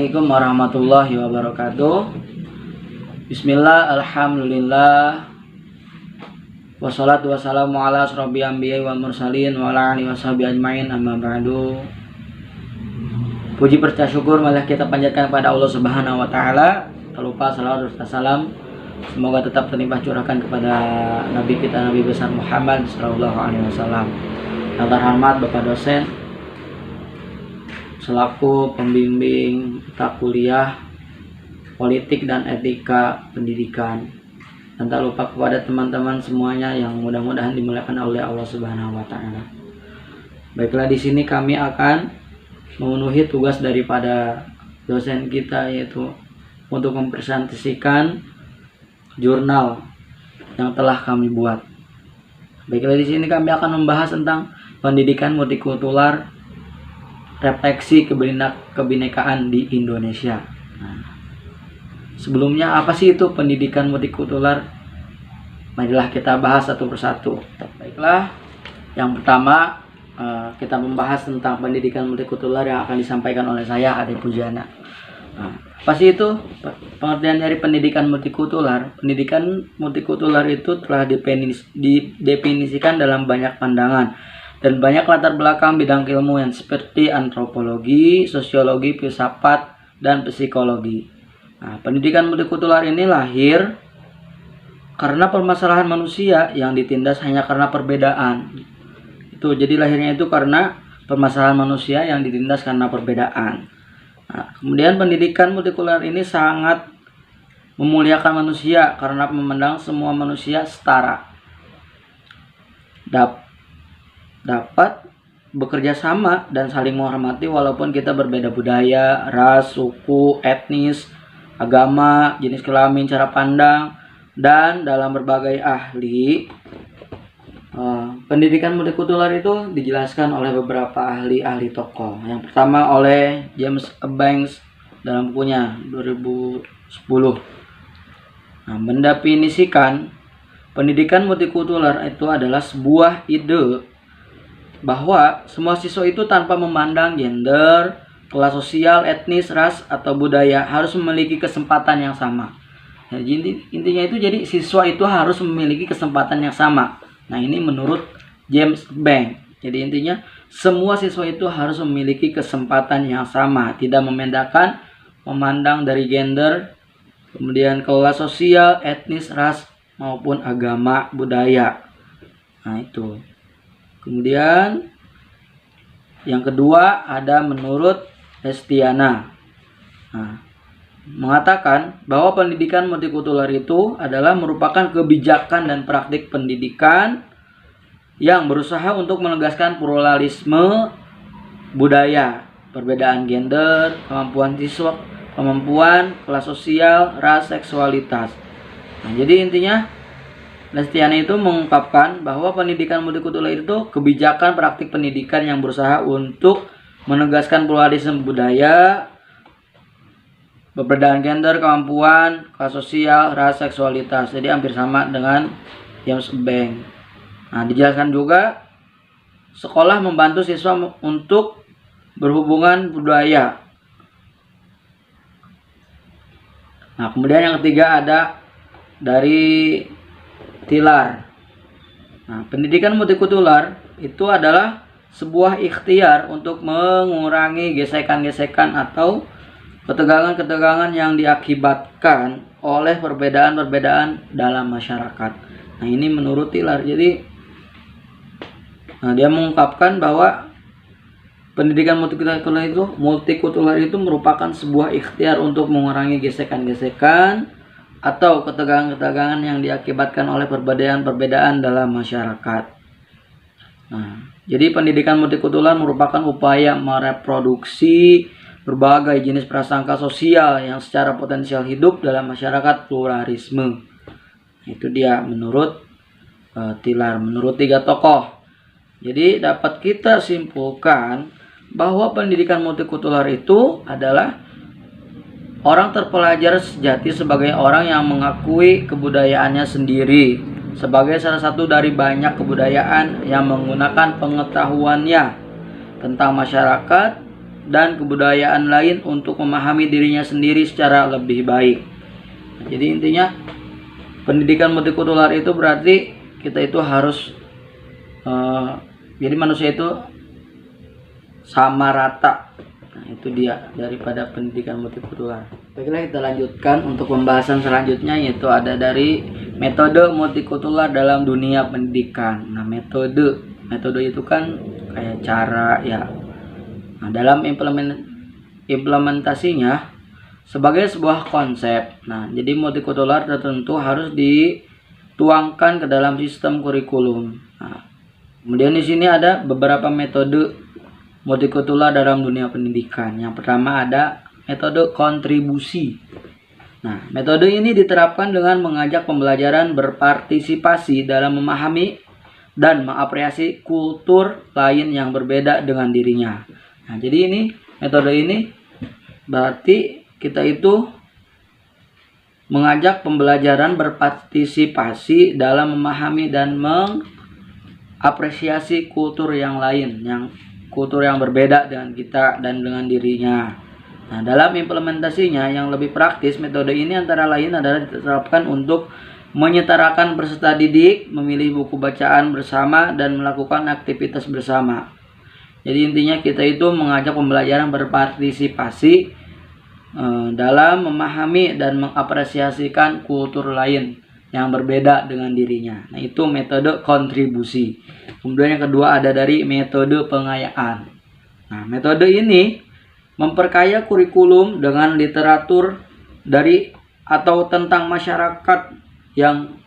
Assalamualaikum warahmatullahi wabarakatuh. Bismillah, alhamdulillah, wassalatu wassalamu ala asrofi anbiya'i wal mursalin wa ala alihi washabihi ajmain, amma ba'du. Puji percaya syukur malah kita panjatkan kepada Allah Subhanahu wa taala. Tak lupa salawat dan salam semoga tetap terlimpah curahkan kepada Nabi kita, Nabi besar Muhammad sallallahu alaihi wasallam. Yang terhormat Bapak dosen selaku pembimbing mata kuliah politik dan etika pendidikan, dan tak lupa kepada teman-teman semuanya yang mudah-mudahan dimuliakan oleh Allah Subhanahu wa taala. Baiklah, di sini kami akan memenuhi tugas daripada dosen kita, yaitu untuk mempresentasikan jurnal yang telah kami buat. Baiklah, di sini kami akan membahas tentang pendidikan multikultural, refleksi kebinekaan di Indonesia. Nah, sebelumnya apa sih itu pendidikan multikultural? Marilah kita bahas satu persatu. Baiklah, yang pertama kita membahas tentang pendidikan multikultural yang akan disampaikan oleh saya, Ade Pujana. Nah, apa sih itu pengertian dari pendidikan multikultural? Pendidikan multikultural itu telah didefinisikan dalam banyak pandangan dan banyak latar belakang bidang keilmuan seperti antropologi, sosiologi, filsafat, dan psikologi. Nah, pendidikan multikultural ini lahir karena permasalahan manusia yang ditindas hanya karena perbedaan. Itu jadi lahirnya itu karena permasalahan manusia yang ditindas karena perbedaan. Nah, kemudian pendidikan multikultural ini sangat memuliakan manusia karena memandang semua manusia setara, dapat bekerja sama dan saling menghormati walaupun kita berbeda budaya, ras, suku, etnis, agama, jenis kelamin, cara pandang, dan dalam berbagai ahli. Pendidikan multikultural itu dijelaskan oleh beberapa ahli tokoh. Yang pertama oleh James Banks dalam bukunya 2010. Nah, mendefinisikan pendidikan multikultural itu adalah sebuah ide bahwa semua siswa itu tanpa memandang gender, kelas sosial, etnis, ras, atau budaya harus memiliki kesempatan yang sama. Nah, intinya itu jadi siswa itu harus memiliki kesempatan yang sama. Nah, ini menurut James Banks. Jadi intinya semua siswa itu harus memiliki kesempatan yang sama, tidak memandang dari gender, kemudian kelas sosial, etnis, ras, maupun agama, budaya. Nah, itu. Kemudian yang kedua ada menurut Estiana. Nah, mengatakan bahwa pendidikan multikultural itu adalah merupakan kebijakan dan praktik pendidikan yang berusaha untuk menegaskan pluralisme budaya, perbedaan gender, kemampuan siswa, kelas sosial, ras, seksualitas. Nah, jadi intinya Lestiana itu mengungkapkan bahwa pendidikan multikultural itu kebijakan praktik pendidikan yang berusaha untuk menegaskan pluralisme budaya, perbedaan gender, kemampuan, kelas sosial, ras, seksualitas. Jadi hampir sama dengan James Banks. Nah, dijelaskan juga sekolah membantu siswa untuk berhubungan budaya. Nah, kemudian yang ketiga ada dari Tilar. Nah, pendidikan multikultural itu adalah sebuah ikhtiar untuk mengurangi gesekan-gesekan atau ketegangan-ketegangan yang diakibatkan oleh perbedaan-perbedaan dalam masyarakat. Nah, ini menurut Tilar. Jadi, dia mengungkapkan bahwa pendidikan multikultural itu merupakan sebuah ikhtiar untuk mengurangi gesekan-gesekan atau ketegangan-ketegangan yang diakibatkan oleh perbedaan-perbedaan dalam masyarakat. Nah, jadi pendidikan multikultural merupakan upaya mereproduksi berbagai jenis prasangka sosial yang secara potensial hidup dalam masyarakat pluralisme. Itu dia menurut Tilar, menurut tiga tokoh. Jadi dapat kita simpulkan bahwa pendidikan multikultural itu adalah orang terpelajar sejati sebagai orang yang mengakui kebudayaannya sendiri sebagai salah satu dari banyak kebudayaan yang menggunakan pengetahuannya tentang masyarakat dan kebudayaan lain untuk memahami dirinya sendiri secara lebih baik. Jadi intinya pendidikan multikultural itu berarti kita itu harus jadi manusia itu sama rata. Nah, itu dia daripada pendidikan multikultural. Baiklah, kita lanjutkan untuk pembahasan selanjutnya, yaitu ada dari metode multikultural dalam dunia pendidikan. Nah, metode itu kan kayak cara ya. Nah, dalam implementasinya sebagai sebuah konsep. Nah, jadi multikultural tertentu harus dituangkan ke dalam sistem kurikulum. Nah, kemudian di sini ada beberapa metode multikultural dalam dunia pendidikan. Yang pertama ada metode kontribusi. Nah, metode ini diterapkan dengan mengajak pembelajaran berpartisipasi dalam memahami dan mengapresiasi kultur lain yang berbeda dengan dirinya. Nah, jadi metode ini berarti kita itu mengajak pembelajaran berpartisipasi dalam memahami dan mengapresiasi kultur yang lain, kultur yang berbeda dengan kita dan dengan dirinya. Nah, dalam implementasinya yang lebih praktis, metode ini antara lain adalah diterapkan untuk menyetarakan peserta didik, memilih buku bacaan bersama, dan melakukan aktivitas bersama. Jadi intinya kita itu mengajak pembelajaran berpartisipasi dalam memahami dan mengapresiasikan kultur lain yang berbeda dengan dirinya. Nah, itu metode kontribusi. Kemudian yang kedua ada dari metode pengayaan. Nah, metode ini memperkaya kurikulum dengan literatur dari atau tentang masyarakat yang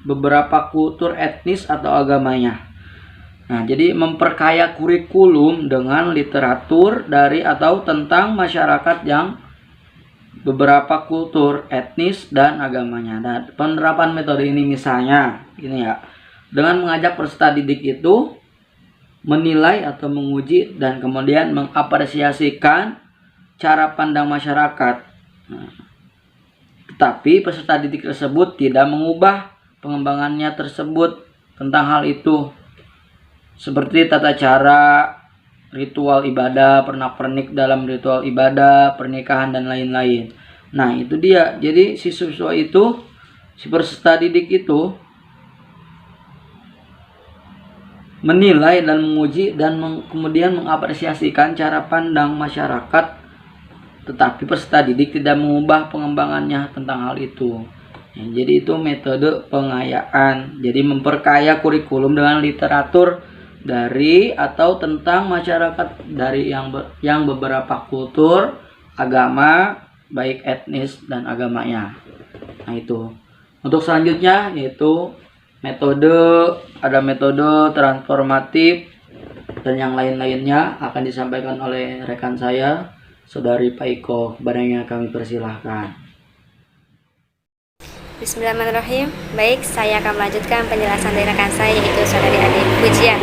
beberapa kultur etnis atau agamanya. Nah, jadi memperkaya kurikulum dengan literatur dari atau tentang masyarakat yang beberapa kultur etnis dan agamanya. Dan penerapan metode ini misalnya ini ya, dengan mengajak peserta didik itu menilai atau menguji dan kemudian mengapresiasikan cara pandang masyarakat. Nah, tetapi peserta didik tersebut tidak mengubah pengembangannya tersebut tentang hal itu, seperti tata cara ritual ibadah, pernak-pernik dalam ritual ibadah, pernikahan, dan lain-lain. Nah, itu dia. Jadi si peserta didik itu menilai dan menguji dan kemudian mengapresiasikan cara pandang masyarakat, tetapi peserta didik tidak mengubah pengembangannya tentang hal itu. Ya, jadi itu metode pengayaan. Jadi memperkaya kurikulum dengan literatur dari atau tentang masyarakat dari yang beberapa kultur, agama, baik etnis dan agamanya. Nah, itu. Untuk selanjutnya yaitu ada metode transformatif dan yang lain-lainnya akan disampaikan oleh rekan saya, Saudari Paiko. Kepadanya kami persilahkan. Bismillahirrahmanirrahim. Baik, saya akan melanjutkan penjelasan dari rekan saya, yaitu Saudari Ade Pujian.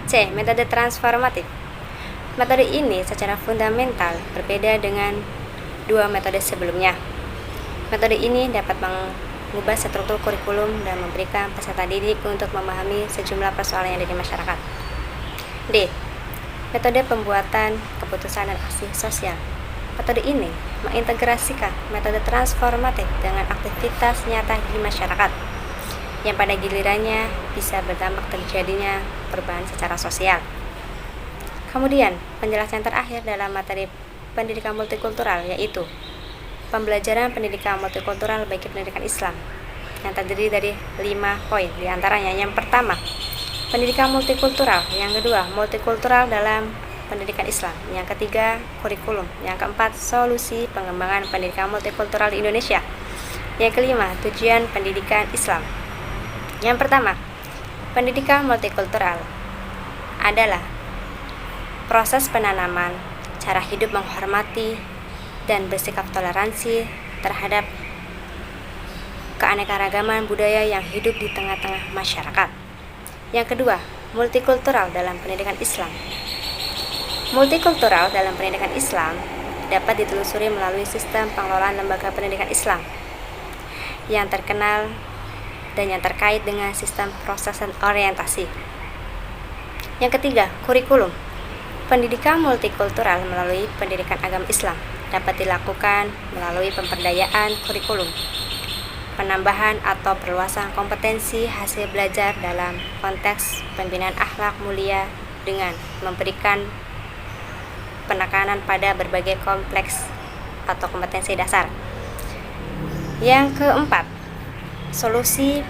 C. Metode transformatif. Metode ini secara fundamental berbeda dengan dua metode sebelumnya. Metode ini dapat mengubah struktur kurikulum dan memberikan peserta didik untuk memahami sejumlah persoalan yang ada di masyarakat. D. Metode pembuatan keputusan dan aksi sosial. Metode ini mengintegrasikan metode transformatif dengan aktivitas nyata di masyarakat, yang pada gilirannya bisa berdampak terjadinya perubahan secara sosial. Kemudian, penjelasan terakhir dalam materi pendidikan multikultural yaitu pembelajaran pendidikan multikultural bagi pendidikan Islam, yang terdiri dari 5 poin. Di antaranya, yang pertama, pendidikan multikultural. Yang kedua, multikultural dalam pendidikan Islam. Yang ketiga, kurikulum. Yang keempat, solusi pengembangan pendidikan multikultural di Indonesia. Yang kelima, tujuan pendidikan Islam. Yang pertama, pendidikan multikultural adalah proses penanaman cara hidup menghormati dan bersikap toleransi terhadap keanekaragaman budaya yang hidup di tengah-tengah masyarakat. Yang kedua, multikultural dalam pendidikan Islam. Multikultural dalam pendidikan Islam dapat ditelusuri melalui sistem pengelolaan lembaga pendidikan Islam yang terkenal dan yang terkait dengan sistem proses dan orientasi. Yang ketiga, kurikulum. Pendidikan multikultural melalui pendidikan agama Islam dapat dilakukan melalui pemberdayaan kurikulum, penambahan atau perluasan kompetensi hasil belajar dalam konteks pembinaan akhlak mulia dengan memberikan penekanan pada berbagai kompleks atau kompetensi dasar. Yang keempat, solusi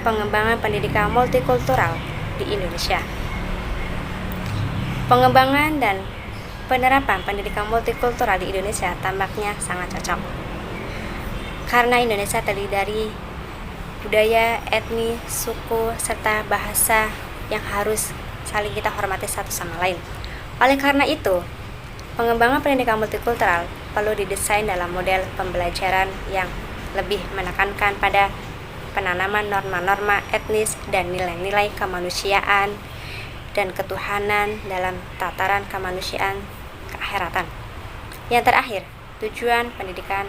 pengembangan pendidikan multikultural di Indonesia. Pengembangan dan penerapan pendidikan multikultural di Indonesia tampaknya sangat cocok. Karena Indonesia terdiri dari budaya, etnis, suku, serta bahasa yang harus saling kita hormati satu sama lain. Oleh karena itu, pengembangan pendidikan multikultural perlu didesain dalam model pembelajaran yang lebih menekankan pada penanaman norma-norma etnis dan nilai-nilai kemanusiaan dan ketuhanan dalam tataran kemanusiaan keakhiratan. Yang terakhir, tujuan pendidikan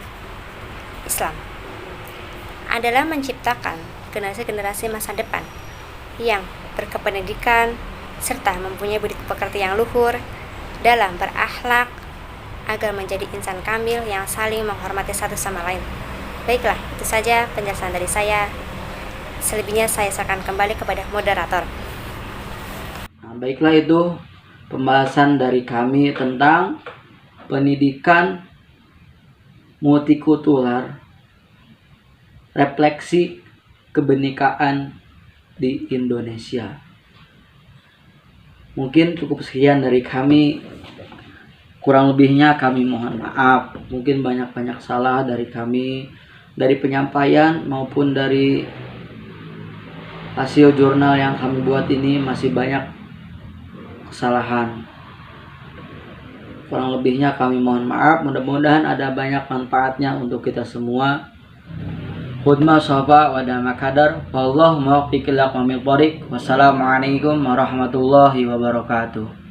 Islam adalah menciptakan generasi-generasi masa depan yang berkependidikan serta mempunyai budi pekerti yang luhur dalam berakhlak agar menjadi insan kamil yang saling menghormati satu sama lain. Baiklah, itu saja penjelasan dari saya. Selebihnya saya serahkan kembali kepada moderator. Baiklah, itu pembahasan dari kami tentang pendidikan multikultural, refleksi kebenekaan di Indonesia. Mungkin cukup sekian dari kami. Kurang lebihnya kami mohon maaf. Mungkin banyak-banyak salah dari kami, dari penyampaian maupun dari hasil jurnal yang kami buat ini masih banyak kesalahan. Kurang lebihnya kami mohon maaf. Mudah-mudahan ada banyak manfaatnya untuk kita semua. Khudma sofa wa dama kadar. Wallahu muwaffiq ila aqwamil thoriq. Wassalamualaikum warahmatullahi wabarakatuh.